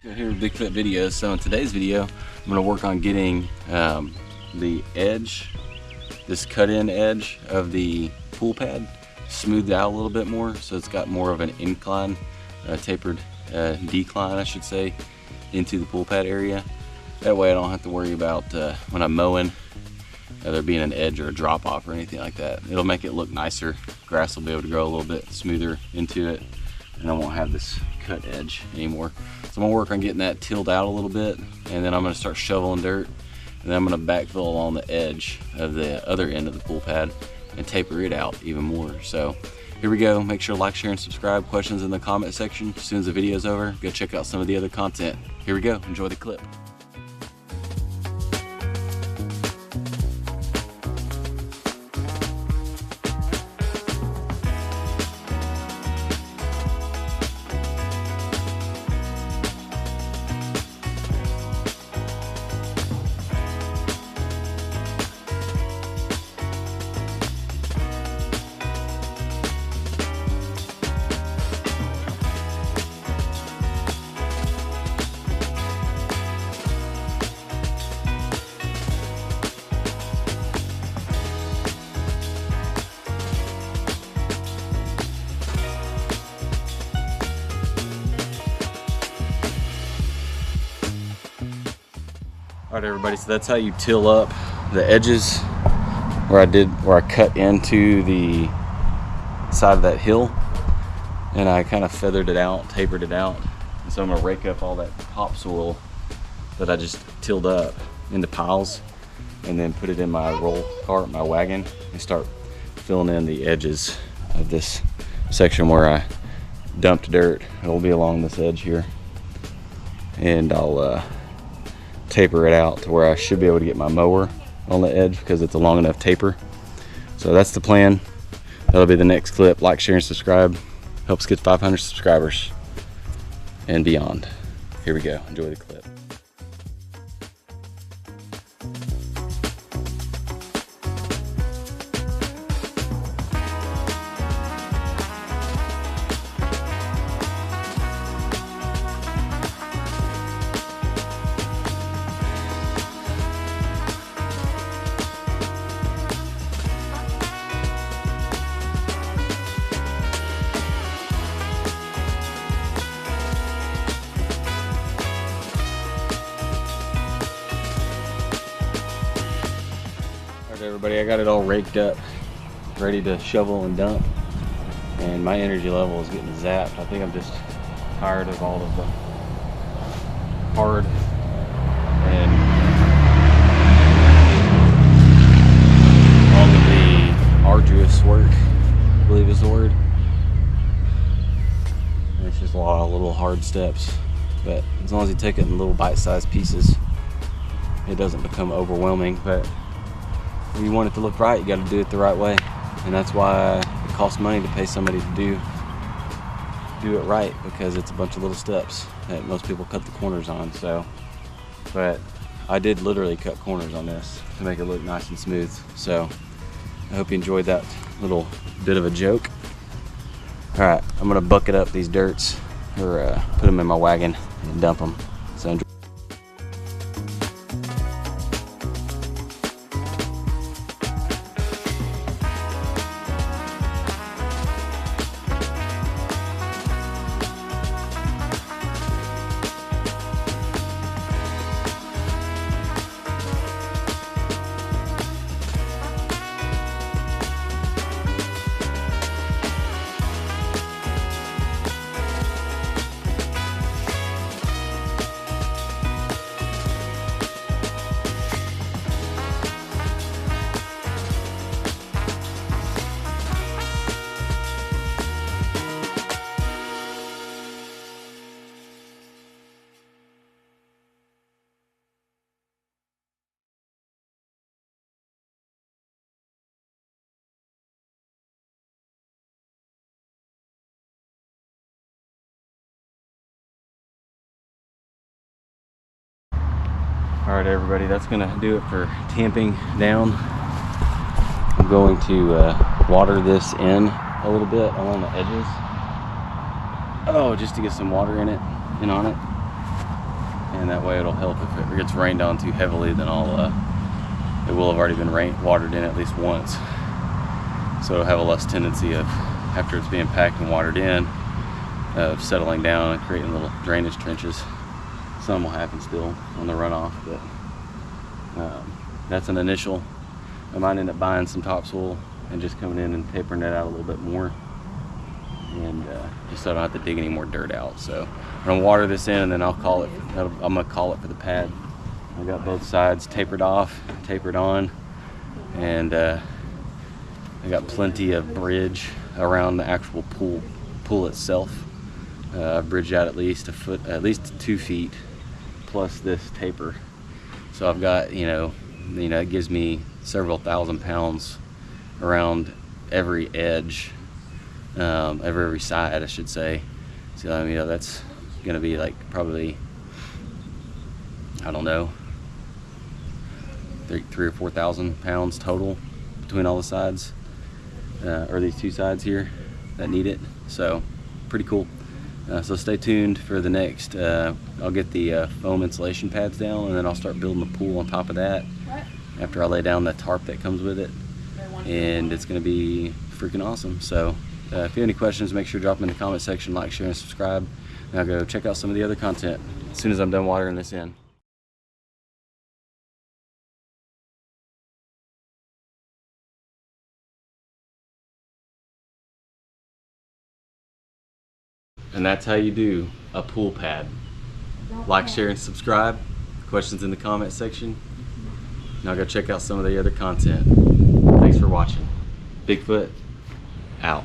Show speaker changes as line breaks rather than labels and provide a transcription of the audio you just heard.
Here with Bigfoot Videos. So in today's video, I'm going to work on getting the edge, this cut-in edge of the pool pad smoothed out a little bit more, so it's got more of an incline, tapered decline, I should say, into the pool pad area. That way I don't have to worry about when I'm mowing there being an edge or a drop off or anything like that. It'll make it look nicer. Grass will be able to grow a little bit smoother into it, and I won't have this cut edge anymore. So I'm gonna work on getting that tilled out a little bit, and then I'm gonna start shoveling dirt, and then I'm gonna backfill along the edge of the other end of the pool pad and taper it out even more. So here we go. Make sure to like, share, and subscribe. Questions in the comment section. As soon as the video's over, go check out some of the other content. Here we go. Enjoy the clip. All right, everybody, so that's how you till up the edges where I cut into the side of that hill, and I kind of feathered it out, tapered it out. And so I'm gonna rake up all that topsoil that I just tilled up into piles, and then put it in my roll cart, my wagon, and start filling in the edges of this section where I dumped dirt. It'll be along this edge here, and I'll taper it out to where I should be able to get my mower on the edge because it's a long enough taper. So that's the plan. That'll be the next clip. Like, share, and subscribe. Helps get 500 subscribers and beyond. Here we go. Enjoy the clip. Everybody, I got it all raked up, ready to shovel and dump, and my energy level is getting zapped. I think I'm just tired of all of the hard and all of the arduous work, I believe is the word. And it's just a lot of little hard steps, but as long as you take it in little bite-sized pieces, it doesn't become overwhelming. But when you want it to look right, you got to do it the right way, and that's why it costs money to pay somebody to do it right, because it's a bunch of little steps that most people cut the corners on. So, but I did literally cut corners on this to make it look nice and smooth. So I hope you enjoyed that little bit of a joke. All right, I'm gonna bucket up these dirts, or put them in my wagon and dump them. So enjoy. All right, everybody, that's gonna do it for tamping down. I'm going to water this in a little bit along the edges. Oh, just to get some water in it and on it. that way it'll help. If it gets rained on too heavily, then it will have already been watered in at least once. So it'll have a less tendency of, after it's being packed and watered in, of settling down and creating little drainage trenches. Some will happen still on the runoff, but that's an initial. I might end up buying some topsoil and just coming in and tapering that out a little bit more, and just so I don't have to dig any more dirt out. So I'm gonna water this in, and then I'm gonna call it for the pad. I got both sides tapered off, tapered on, and I got plenty of bridge around the actual pool itself. I've bridged out at least a foot, at least 2 feet, plus this taper. So I've got, it gives me several thousand pounds around every edge, every side, I should say. So that's gonna be like probably, I don't know, 3,000 or 4,000 pounds total between all the sides, or these 2 sides here that need it. So pretty cool. So stay tuned for the next. I'll get the foam insulation pads down, and then I'll start building the pool on top of that after I lay down the tarp that comes with it, and it's gonna be freaking awesome. So if you have any questions, make sure to drop them in the comment section, like, share, and subscribe, and I'll go check out some of the other content as soon as I'm done watering this in. And that's how you do a pool pad. Like, share, and subscribe. Questions in the comment section. Now go check out some of the other content. Thanks for watching. Bigfoot out.